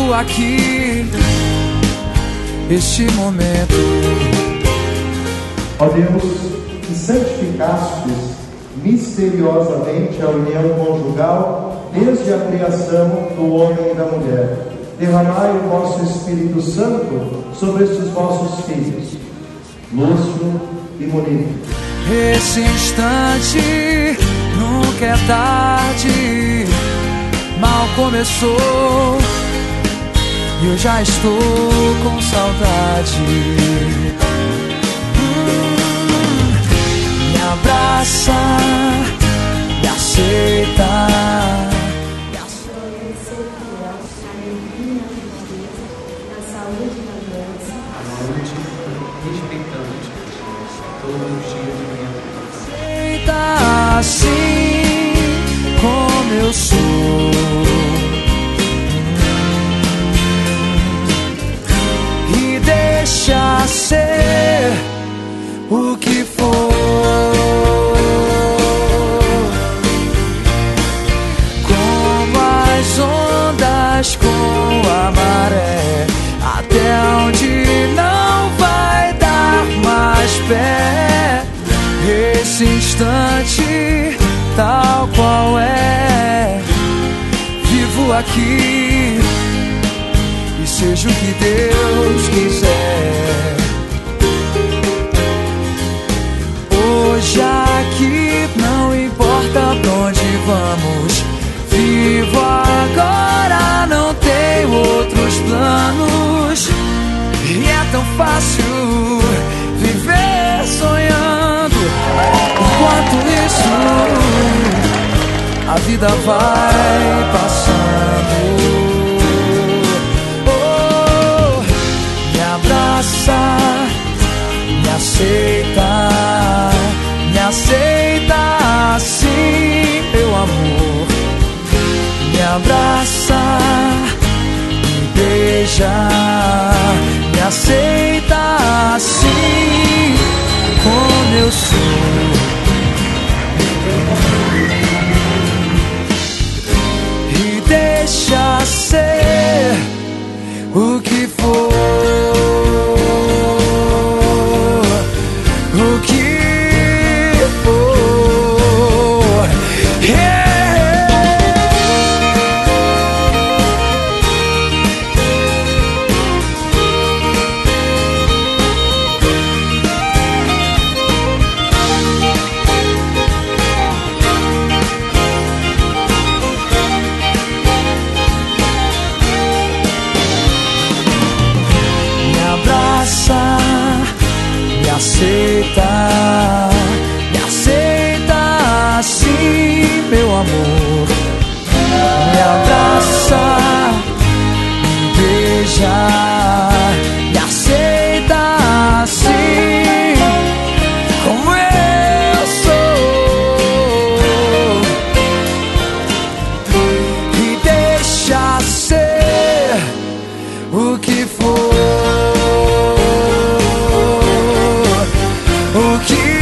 vivo aqui este momento. Ó Deus, que santificastes misteriosamente a união conjugal desde a criação do homem e da mulher, derramai o vosso Espírito Santo sobre estes vossos filhos, Lúcio e Monique. Esse instante nunca é tarde, mal começou e eu já estou com saudade. Me abraça, me aceita. Aceita assim como eu sou, e deixa ser o que for. Como as ondas com a maré, até onde não vai dar mais pé. Esse instante, tal qual é, vivo aqui e seja o que Deus quiser. Hoje aqui não importa pra onde vamos, vivo agora, não tenho outros planos. E é tão fácil viver sonhando, enquanto isso a vida vai passando. Oh, me abraça, me aceita assim, meu amor. Me abraça, me beija, me aceita assim como eu sou. E deixa ser o que for, o que for. Yeah. Me aceita assim, meu amor. Me abraça, me beija, me aceita assim como eu sou, e deixa ser o que for. O que